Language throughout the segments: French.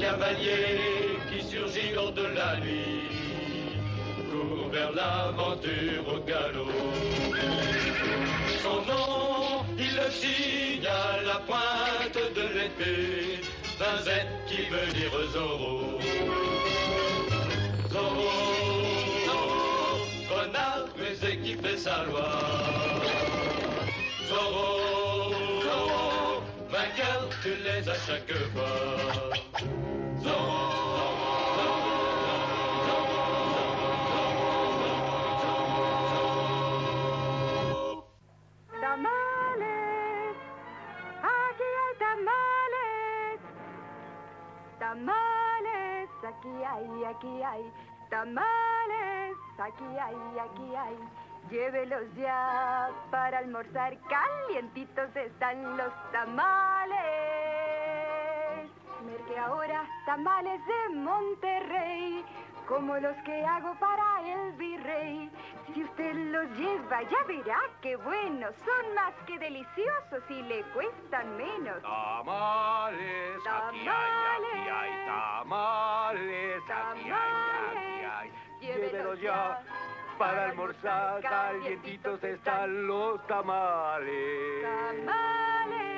cavalier qui surgit hors de la nuit, court vers l'aventure au galop. Son nom, il le signe à la pointe de l'épée, d'un Z qui veut dire Zorro. Zorro, renard rusé qui fait sa loi. Zorro, vainqueur, tu les as chaque fois. Tamales, aquí hay tamales. Tamales, aquí hay. Tamales, aquí hay. Llévelos ya para almorzar, calientitos están los tamales. Merque ahora tamales de Monterrey, como los que hago para el virrey. Si usted los lleva, ya verá qué buenos, son más que deliciosos y le cuestan menos. Tamales, aquí hay tamales, aquí hay. Llévelos ya. Para almorzar, calientitos están los tamales. Tamales.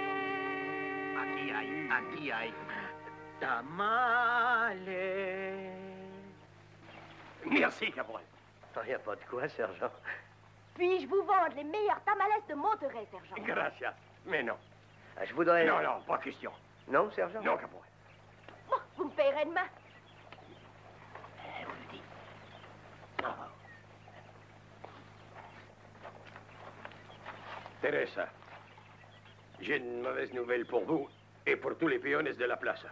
Aquí hay tamales. Merci, Caporal. Il n'y a pas de quoi, sergent. Puis-je vous vendre les meilleurs tamales de Monterrey, sergent? Gracias. Mais non. Je voudrais... Non, pas question. Non, sergent? Non, Caporal. Oh, vous me payerez demain. Vous le dites. Teresa, j'ai une mauvaise nouvelle pour vous et pour tous les peones de la place.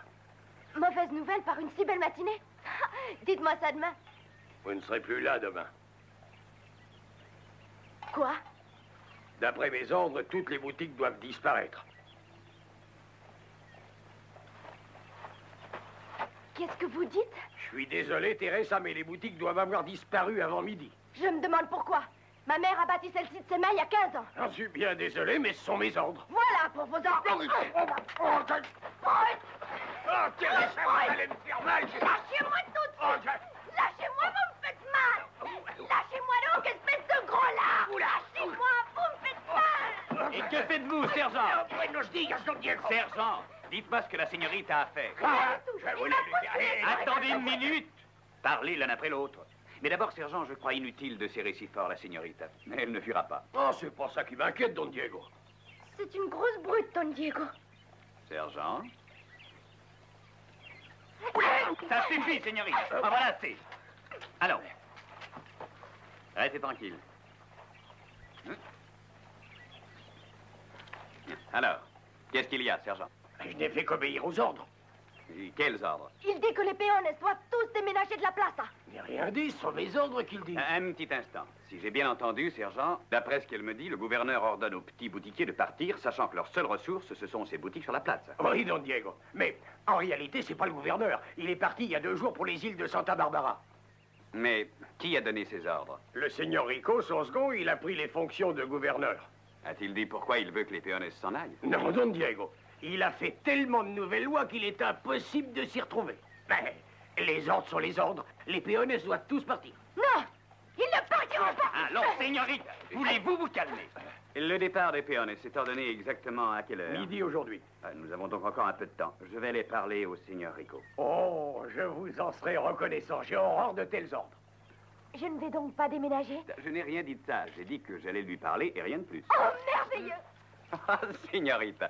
Mauvaise nouvelle par une si belle matinée? Dites-moi ça demain. Vous ne serez plus là demain. Quoi? D'après mes ordres, toutes les boutiques doivent disparaître. Qu'est-ce que vous dites? Je suis désolé, Teresa, mais les boutiques doivent avoir disparu avant midi. Je me demande pourquoi. Ma mère a bâti celle-ci de ses mains il y a 15 ans. J'en suis bien désolé, mais ce sont mes ordres. Voilà pour vos ordres. Oh, Teresa, vous allez me faire mal. Lâchez-moi tout de suite. Lâchez-moi, vous me faites mal. Lâchez-moi donc, espèce de gros lard. Lâchez-moi, vous me faites mal. Et que faites-vous, sergent? Sergent, dites-moi ce que la signorita a fait. Attendez une minute. Parlez l'un après l'autre. Mais d'abord, sergent, je crois inutile de serrer si fort la signorita. Mais elle ne fuira pas. Oh, c'est pas ça qui m'inquiète, Don Diego. C'est une grosse brute, Don Diego. Sergent? Ça suffit, signorita. En voilà assez. Allons. Restez tranquille. Alors, qu'est-ce qu'il y a, sergent? Je n'ai fait qu'obéir aux ordres. Et quels ordres? Il dit que les peones doivent tous déménager de la place. Je n'ai rien dit, ce sont mes ordres qu'il dit. Un petit instant. Si j'ai bien entendu, sergent, d'après ce qu'elle me dit, le gouverneur ordonne aux petits boutiquiers de partir, sachant que leur seule ressource, ce sont ces boutiques sur la place. Oui, Don Diego. Mais en réalité, c'est pas le gouverneur. Il est parti il y a 2 jours pour les îles de Santa Barbara. Mais qui a donné ces ordres? Le seigneur Rico, son second, il a pris les fonctions de gouverneur. A-t-il dit pourquoi il veut que les peones s'en aillent? Non, Don Diego. Il a fait tellement de nouvelles lois qu'il est impossible de s'y retrouver. Mais les ordres sont les ordres. Les peones doivent tous partir. Non, ils ne partiront pas. Alors, señorita, voulez-vous vous calmer? Le départ des peones s'est ordonné exactement à quelle heure? Midi aujourd'hui. Nous avons donc encore un peu de temps. Je vais aller parler au seigneur Rico. Oh, je vous en serai reconnaissant. J'ai horreur de tels ordres. Je ne vais donc pas déménager? Je n'ai rien dit de ça. J'ai dit que j'allais lui parler et rien de plus. Oh, merveilleux! Ah, señorita,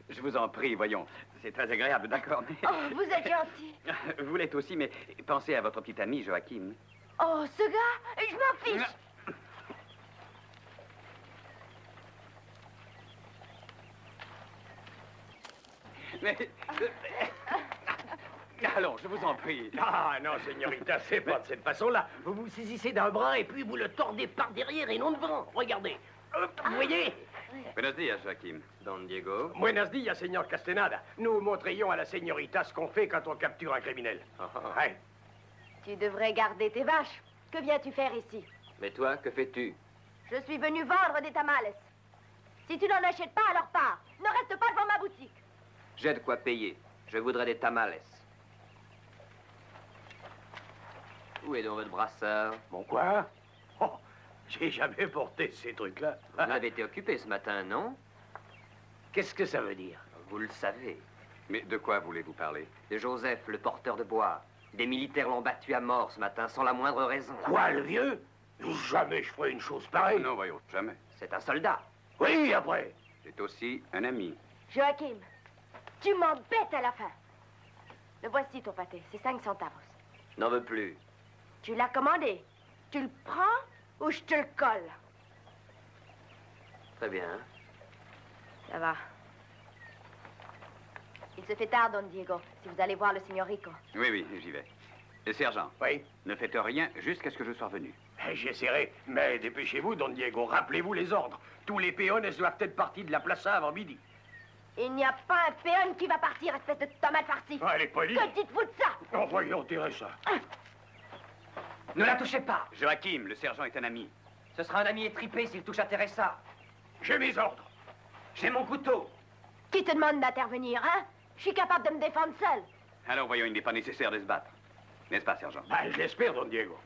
je vous en prie, voyons. C'est très agréable, d'accord, mais... Oh, vous êtes gentil. Vous l'êtes aussi, mais pensez à votre petit ami Joachim. Oh, ce gars, je m'en fiche. Mais... Allons, je vous en prie. Ah non, señorita, c'est pas de cette façon-là. Vous vous saisissez d'un bras et puis vous le tordez par derrière et non devant. Regardez. Vous voyez? Buenos días, Joachim. Don Diego. Buenos días, señor Castaneda. Nous montrions à la señorita ce qu'on fait quand on capture un criminel. Ouais. Tu devrais garder tes vaches. Que viens-tu faire ici? Mais toi, que fais-tu? Je suis venu vendre des tamales. Si tu n'en achètes pas, alors pars. Ne reste pas devant ma boutique. J'ai de quoi payer. Je voudrais des tamales. Où est donc votre brassard? Bon quoi? Oh, j'ai jamais porté ces trucs-là. Vous avez été occupé ce matin, non? Qu'est-ce que ça veut dire? Vous le savez. Mais de quoi voulez-vous parler? De Joseph, le porteur de bois. Des militaires l'ont battu à mort ce matin, sans la moindre raison. Quoi, le vieux? Jamais je ferai une chose pareille. Non, voyons, jamais. C'est un soldat. Oui, après. C'est aussi un ami. Joachim, tu m'embêtes à la fin. Le voici ton pâté, c'est 5 centavos. N'en veux plus. Tu l'as commandé. Tu le prends ou je te le colle? Très bien. Ça va. Il se fait tard, Don Diego, si vous allez voir le signor Rico. Oui, oui, j'y vais. Et sergent, Oui. ne faites rien jusqu'à ce que je sois revenu. J'essaierai, mais dépêchez-vous, Don Diego. Rappelez-vous les ordres. Tous les peones doivent être partis de la plaza avant midi. Il n'y a pas un péon qui va partir, espèce de tomate farcie. Ah, elle est polie. Que dites-vous de ça? Oh, voyons, Teresa. Ne la touchez pas. Joachim, le sergent est un ami. Ce sera un ami étripé s'il touche à Teresa. J'ai mes ordres. J'ai mon couteau. Qui te demande d'intervenir, hein? Je suis capable de me défendre seule. Alors, voyons, il n'est pas nécessaire de se battre. N'est-ce pas, sergent? Ben, je l'espère, Don Diego.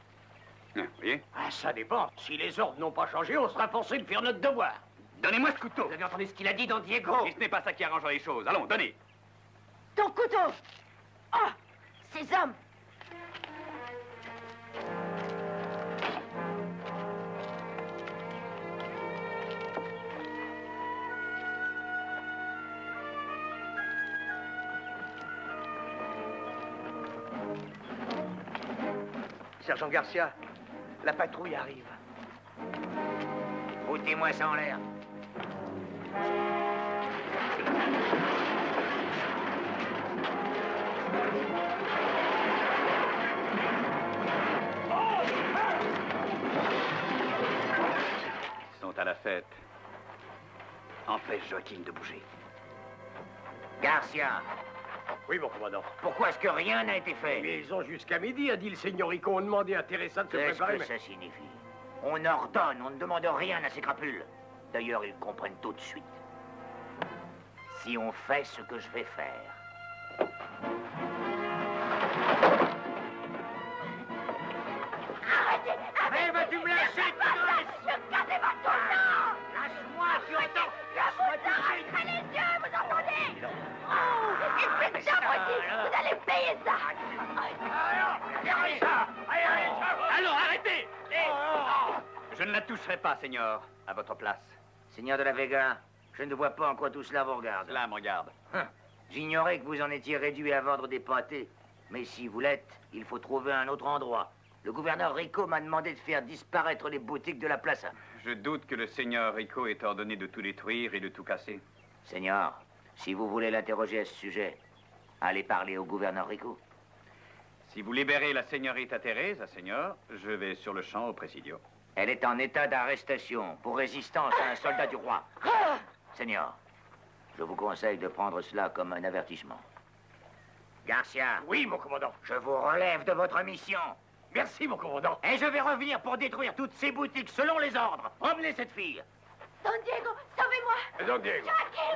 Vous voyez? Ah, ça dépend. Si les ordres n'ont pas changé, on sera forcé de faire notre devoir. Donnez-moi ce couteau. Vous avez entendu ce qu'il a dit, Don Diego? Et ce n'est pas ça qui arrangera les choses. Allons, donnez. Ton couteau! Ah! Ces hommes! Sergent Garcia, la patrouille arrive. Foutez-moi ça en l'air. Ils sont à la fête. Empêche Joachim de bouger. Garcia. Oui, mon commandant. Pourquoi est-ce que rien n'a été fait? Mais ils ont jusqu'à midi, a dit le señorico. On demandait à Teresa de se Qu'est-ce préparer. que ça signifie? On ordonne, on ne demande rien à ces crapules. D'ailleurs, ils comprennent tout de suite. Si on fait ce que je vais faire. Arrêtez! Mais vas-tu me lâcher, Regardez votre temps! Lâche-moi, tu entends? Je vous arracherai les yeux, vous entendez? Oh! Espèce d'abruti! Vous allez payer ça! Allons, arrêtez! Je ne la toucherai pas, Seigneur, à votre place. Seigneur de la Vega, je ne vois pas en quoi tout cela vous regarde. Cela me regarde. J'ignorais que vous en étiez réduit à vendre des pâtés. Mais si vous l'êtes, il faut trouver un autre endroit. Le gouverneur Rico m'a demandé de faire disparaître les boutiques de la plaza. Je doute que le seigneur Rico ait ordonné de tout détruire et de tout casser. Seigneur, si vous voulez l'interroger à ce sujet, allez parler au gouverneur Rico. Si vous libérez la seigneurita Teresa, Seigneur, je vais sur le champ au Presidio. Elle est en état d'arrestation pour résistance à un soldat du roi. Seigneur, je vous conseille de prendre cela comme un avertissement. Garcia, Oui, mon commandant. je vous relève de votre mission. Merci, mon commandant. Et je vais revenir pour détruire toutes ces boutiques selon les ordres. Emmenez cette fille. Don Diego, sauvez-moi! Don Diego.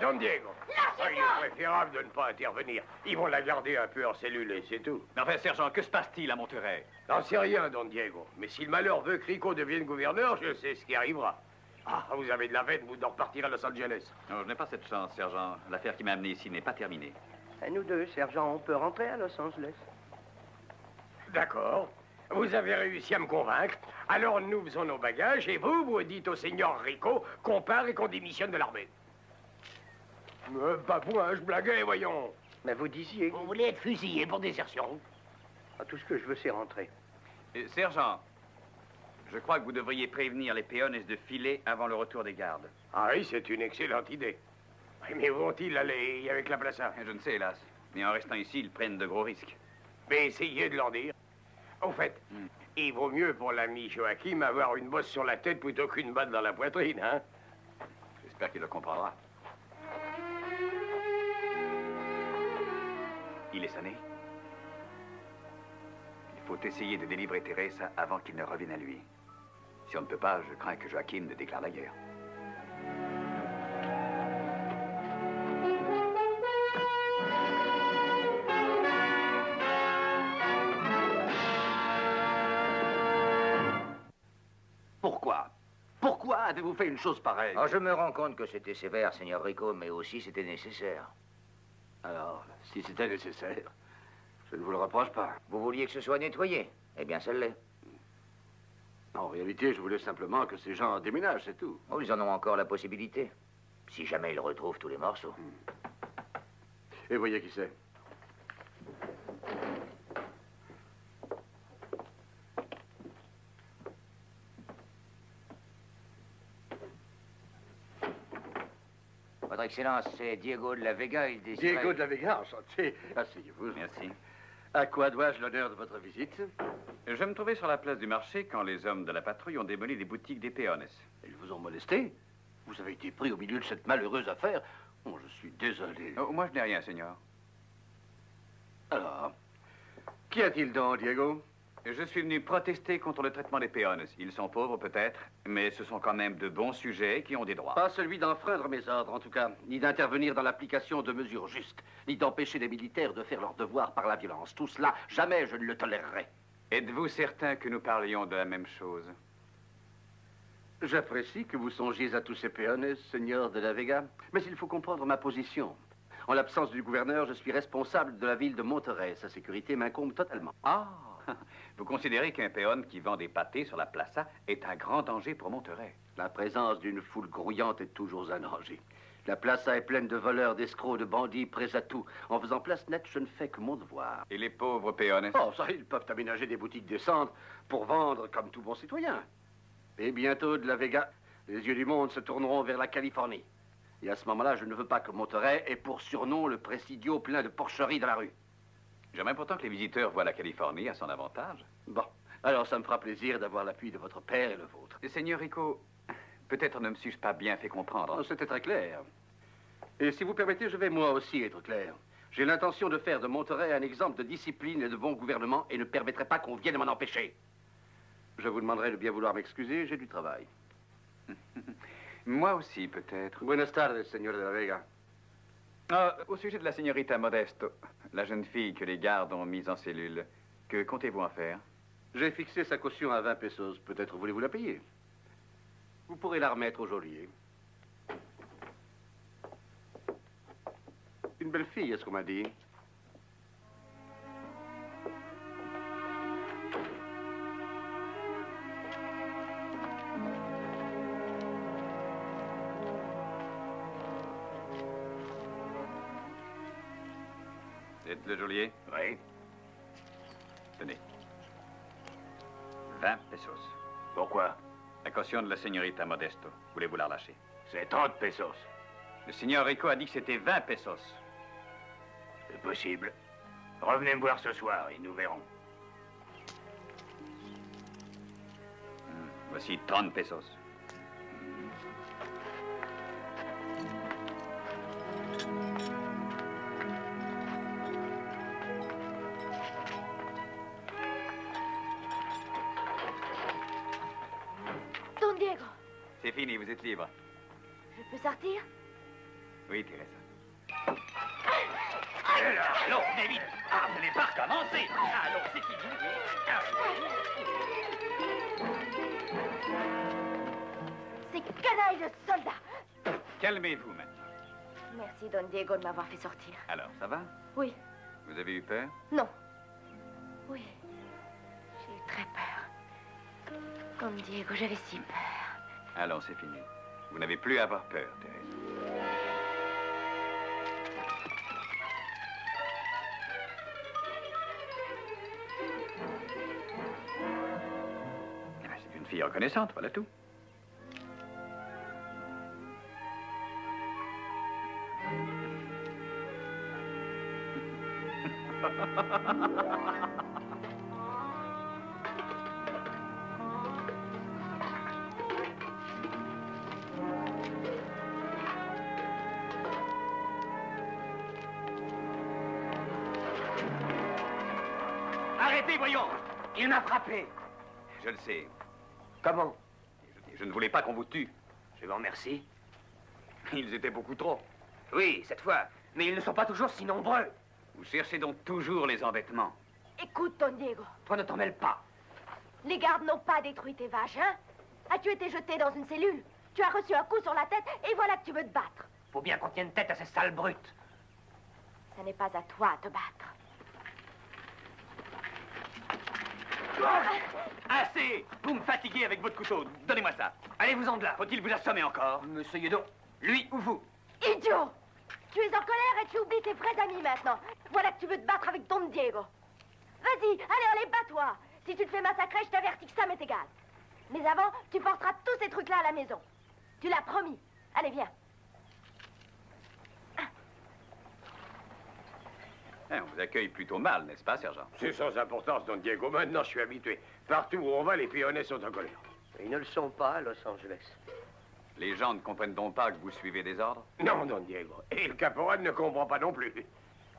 Don Diego. Lâchez-moi! Il est préférable de ne pas intervenir. Ils vont la garder un peu en cellule et c'est tout. Mais enfin, sergent, que se passe-t-il à Monterrey? N'en sais rien, Don Diego. Mais si le malheur veut que Rico devienne gouverneur, je sais ce qui arrivera. Ah, vous avez de la veine, vous, d'en repartir à Los Angeles. Non, je n'ai pas cette chance, sergent. L'affaire qui m'a amené ici n'est pas terminée. À nous deux, sergent, on peut rentrer à Los Angeles. D'accord. Vous avez réussi à me convaincre. Alors nous faisons nos bagages et vous dites au seigneur Rico qu'on part et qu'on démissionne de l'armée. Pas moi, je blaguais, voyons. Mais vous disiez... Vous voulez être fusillé pour désertion? Ah, tout ce que je veux, c'est rentrer. Sergent, je crois que vous devriez prévenir les peones de filer avant le retour des gardes. Ah oui, c'est une excellente idée. Oui, mais où vont-ils aller avec la plaza? Je ne sais, hélas. Mais en restant ici, ils prennent de gros risques. Mais essayez de leur dire. Au fait, il vaut mieux pour l'ami Joachim avoir une bosse sur la tête plutôt qu'une balle dans la poitrine, hein? J'espère qu'il le comprendra. Il est sonné. Il faut essayer de délivrer Teresa avant qu'il ne revienne à lui. Si on ne peut pas, je crains que Joachim ne déclare la guerre. avez-vous fait une chose pareille? Oh, je me rends compte que c'était sévère, Seigneur Rico, mais aussi c'était nécessaire. Alors, si c'était nécessaire, je ne vous le reproche pas. Vous vouliez que ce soit nettoyé? Eh bien, ça l'est. En réalité, je voulais simplement que ces gens déménagent, c'est tout. Oh, ils en ont encore la possibilité. Si jamais ils retrouvent tous les morceaux. Et voyez qui c'est. Votre Excellence, c'est Diego de la Vega. Il désirait... Diego de la Vega, enchanté. Asseyez-vous. Merci. À quoi dois-je l'honneur de votre visite? Je me trouvais sur la place du marché quand les hommes de la patrouille ont démoli les boutiques des peones. Ils vous ont molesté? Vous avez été pris au milieu de cette malheureuse affaire? Oh, je suis désolé. Oh, moi, je n'ai rien, Seigneur. Alors, qu'y a-t-il donc, Diego? Je suis venu protester contre le traitement des peones. Ils sont pauvres, peut-être, mais ce sont quand même de bons sujets qui ont des droits. Pas celui d'enfreindre mes ordres, en tout cas, ni d'intervenir dans l'application de mesures justes, ni d'empêcher les militaires de faire leur devoir par la violence. Tout cela, jamais je ne le tolérerai. Êtes-vous certain que nous parlions de la même chose? J'apprécie que vous songiez à tous ces peones, Seigneur de la Vega, mais il faut comprendre ma position. En l'absence du gouverneur, je suis responsable de la ville de Monterrey. Sa sécurité m'incombe totalement. Ah! Vous considérez qu'un péon qui vend des pâtés sur la plaza est un grand danger pour Monterrey? La présence d'une foule grouillante est toujours un danger. La plaza est pleine de voleurs, d'escrocs, de bandits, prêts à tout. En faisant place nette, je ne fais que mon devoir. Et les pauvres péones? Oh, ça, ils peuvent aménager des boutiques décentes pour vendre comme tout bon citoyen. Et bientôt, de la Vega, les yeux du monde se tourneront vers la Californie. Et à ce moment-là, je ne veux pas que Monterrey ait pour surnom le Presidio plein de porcheries dans la rue. J'aimerais pourtant que les visiteurs voient la Californie à son avantage. Bon, alors ça me fera plaisir d'avoir l'appui de votre père et le vôtre. Seigneur Rico, peut-être ne me suis-je pas bien fait comprendre. Oh, c'était très clair. Et si vous permettez, je vais moi aussi être clair. J'ai l'intention de faire de Monterrey un exemple de discipline et de bon gouvernement et ne permettrai pas qu'on vienne m'en empêcher. Je vous demanderai de bien vouloir m'excuser, j'ai du travail. Moi aussi, peut-être. Buenas tardes, señor de la Vega. Ah, au sujet de la señorita Modesto, la jeune fille que les gardes ont mise en cellule, que comptez-vous en faire? J'ai fixé sa caution à 20 pesos. Peut-être voulez-vous la payer. Vous pourrez la remettre au geôlier. Une belle fille, est-ce qu'on m'a dit? Vous êtes le geôlier? Oui. Tenez. 20 pesos. Pourquoi? La caution de la señorita Modesto. Voulez-vous la relâcher? C'est 30 pesos. Le signor Rico a dit que c'était 20 pesos. C'est possible. Revenez me voir ce soir et nous verrons. Voici 30 pesos. Don Diego, C'est fini, vous êtes libre. je peux sortir? Oui, Teresa. Allons, venez vite. Ah, vous n'avez pas recommencé. Allons, c'est fini. Ces canailles de soldats! Calmez-vous maintenant. Merci, Don Diego, de m'avoir fait sortir. Alors, ça va? Oui. Vous avez eu peur? Non. Oui. J'ai eu très peur. Don Diego, j'avais si peur. Allons, c'est fini. Vous n'avez plus à avoir peur, Thérèse. Ah, c'est une fille reconnaissante, voilà tout. Arrêtez, voyons. Il m'a frappé. Je le sais. Comment? Je ne voulais pas qu'on vous tue. Je vous remercie. Ils étaient beaucoup trop. Oui, cette fois. Mais ils ne sont pas toujours si nombreux. Vous cherchez donc toujours les embêtements. Écoute, Don Diego, Toi, ne t'en mêle pas. les gardes n'ont pas détruit tes vaches, hein? As-tu été jeté dans une cellule? Tu as reçu un coup sur la tête et voilà que tu veux te battre. Faut bien qu'on tienne tête à ces sales brutes. Ce n'est pas à toi de te battre. Assez! Vous me fatiguez avec votre couteau. Donnez-moi ça. Allez-vous-en de là. Faut-il vous assommer encore? Monsieur Yedon, lui ou vous? Idiot! Tu es en colère et tu oublies tes vrais amis maintenant. Voilà que tu veux te battre avec Don Diego. Vas-y, allez, bats-toi. Si tu te fais massacrer, je t'avertis que ça m'est égal. Mais avant, tu porteras tous ces trucs-là à la maison. Tu l'as promis. Allez, viens. On vous accueille plutôt mal, n'est-ce pas, sergent? C'est sans importance, Don Diego. Maintenant, je suis habitué. Partout où on va, les Pionais sont en colère. Ils ne le sont pas à Los Angeles. Les gens ne comprennent donc pas que vous suivez des ordres? Non, Don Diego. Et le caporal ne comprend pas non plus.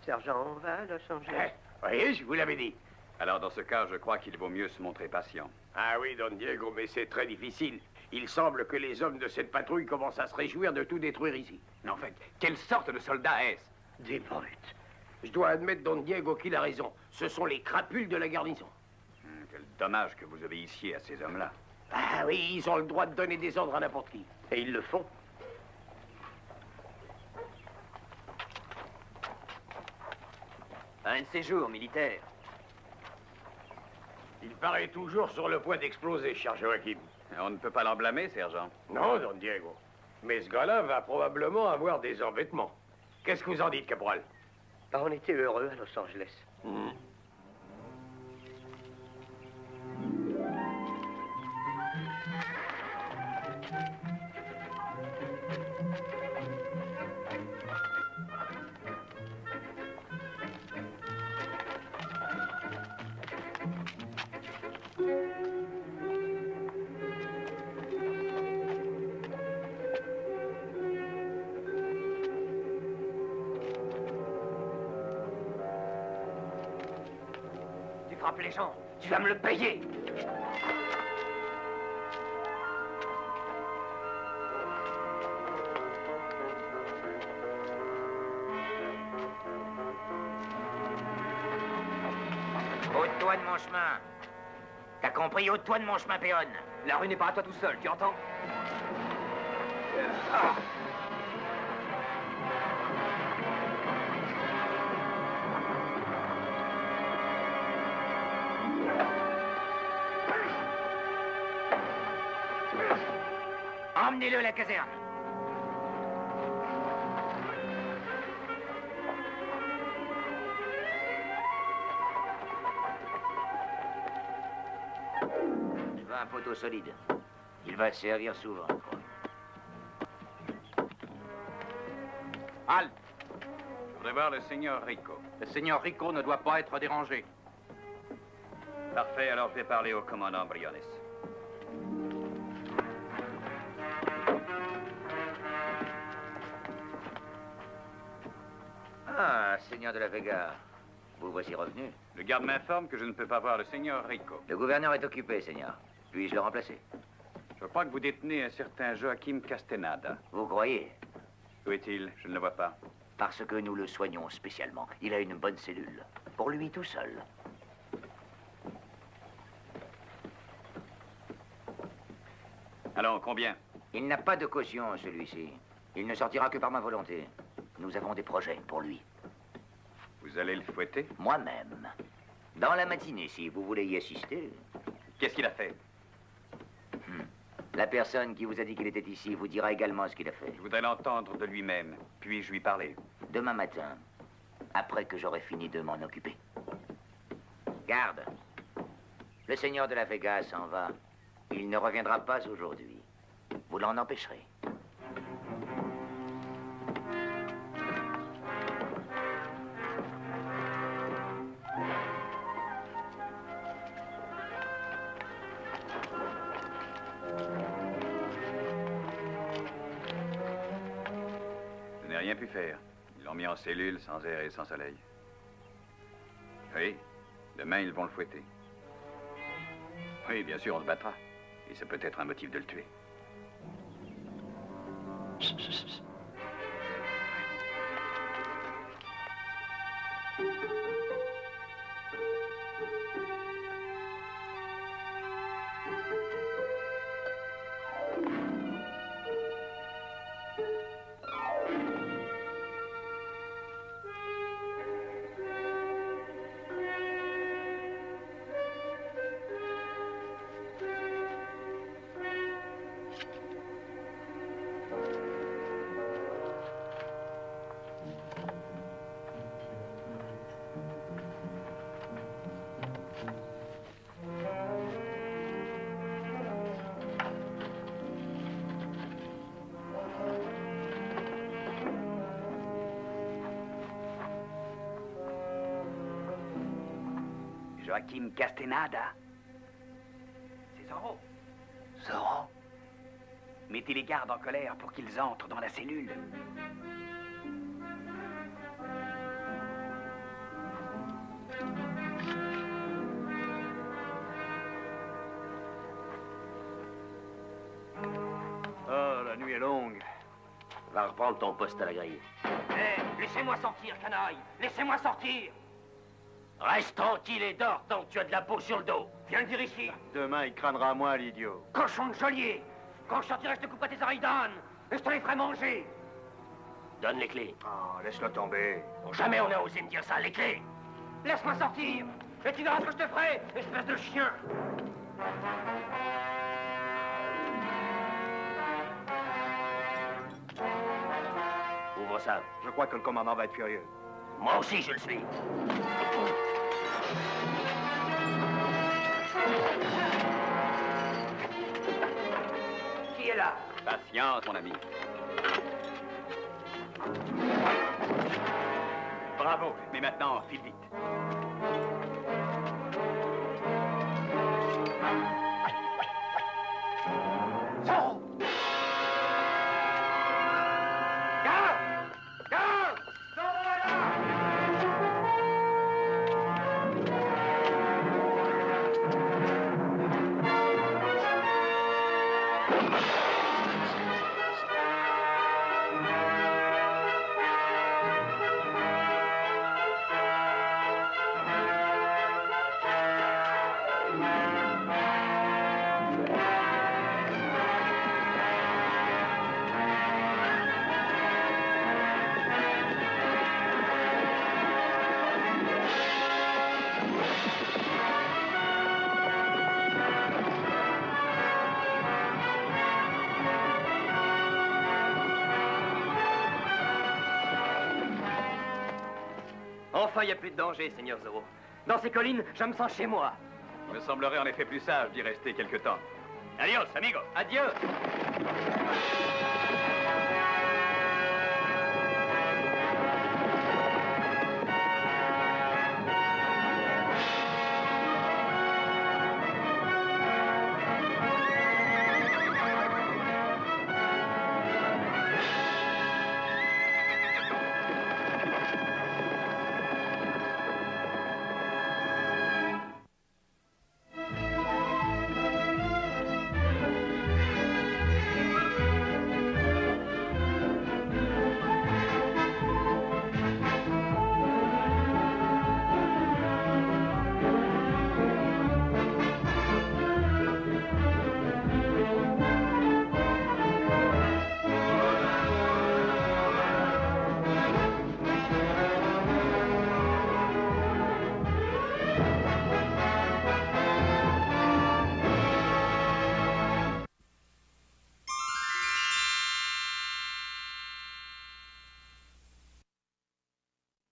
Sergent, on va à Los Angeles. Voyez, je vous l'avais dit. Alors, dans ce cas, je crois qu'il vaut mieux se montrer patient. Ah oui, Don Diego, mais c'est très difficile. Il semble que les hommes de cette patrouille commencent à se réjouir de tout détruire ici. En fait, quelle sorte de soldat est-ce? Des brutes. Je dois admettre, Don Diego, qu'il a raison. Ce sont les crapules de la garnison. Quel dommage que vous obéissiez à ces hommes-là. Ah oui, ils ont le droit de donner des ordres à n'importe qui. Et ils le font. Un de ces jours, militaire. Il paraît toujours sur le point d'exploser, cher Joachim. On ne peut pas l'en blâmer, sergent. Non, Don Diego. Mais ce gars-là va probablement avoir des embêtements. Qu'est-ce que vous en dites, caporal? On était heureux à Los Angeles. Tu frappes les gens. Tu vas me le payer. Ôte-toi de mon chemin. T'as compris? Ôte-toi de mon chemin, péonne. La rue n'est pas à toi tout seul, tu entends? Emmenez-le à la caserne. Je veux un poteau solide. Il va servir souvent. Halte! Je voudrais voir le seigneur Rico. Le seigneur Rico ne doit pas être dérangé. Parfait, alors je vais parler au commandant Briones. Ah, seigneur de la Vega. Vous voici revenu. Le garde m'informe que je ne peux pas voir le seigneur Rico. Le gouverneur est occupé, seigneur. Puis-je le remplacer? Je crois que vous détenez un certain Joachim Castenada. Vous croyez? Où est-il? Je ne le vois pas. Parce que nous le soignons spécialement. Il a une bonne cellule. Pour lui tout seul. Alors, combien? Il n'a pas de caution, celui-ci. Il ne sortira que par ma volonté. Nous avons des projets pour lui. Vous allez le fouetter? Moi-même. Dans la matinée, si vous voulez y assister. Qu'est-ce qu'il a fait? La personne qui vous a dit qu'il était ici vous dira également ce qu'il a fait. Je voudrais l'entendre de lui-même. Puis-je lui parler? Demain matin, après que j'aurai fini de m'en occuper. Garde. Le seigneur de la Vega s'en va. Il ne reviendra pas aujourd'hui. Vous l'en empêcherez. Je n'ai rien pu faire. Ils l'ont mis en cellule, sans air et sans soleil. Oui, demain, ils vont le fouetter. Oui, bien sûr, on le battra. Et c'est peut-être un motif de le tuer. Joachim Castaneda. C'est Zorro. Zorro? Mettez les gardes en colère pour qu'ils entrent dans la cellule. Oh, la nuit est longue. Va reprendre ton poste à la grille. Hé, laissez-moi sortir, canaille. Laissez-moi sortir. Reste tranquille et dors tant que tu as de la peau sur le dos. Viens le dire ici. Demain, il crânera à moi, l'idiot. Cochon de geôlier. Quand je sortirai, je te couperai tes oreilles d'âne. Et je te les ferai manger. Donne les clés. Oh, laisse-le tomber. Jamais on a osé me dire ça, les clés. Laisse-moi sortir. Et tu verras ce que je te ferai, espèce de chien. Ouvre ça. Je crois que le commandant va être furieux. Moi aussi, je le suis. Qui est là? Patience, mon ami. Bravo, mais maintenant, file vite. Zorro! Garde! Garde! Zorro est là! Enfin, il n'y a plus de danger, Seigneur Zorro. Dans ces collines, je me sens chez moi. Il me semblerait en effet plus sage d'y rester quelque temps. Adios, amigo. Adieu.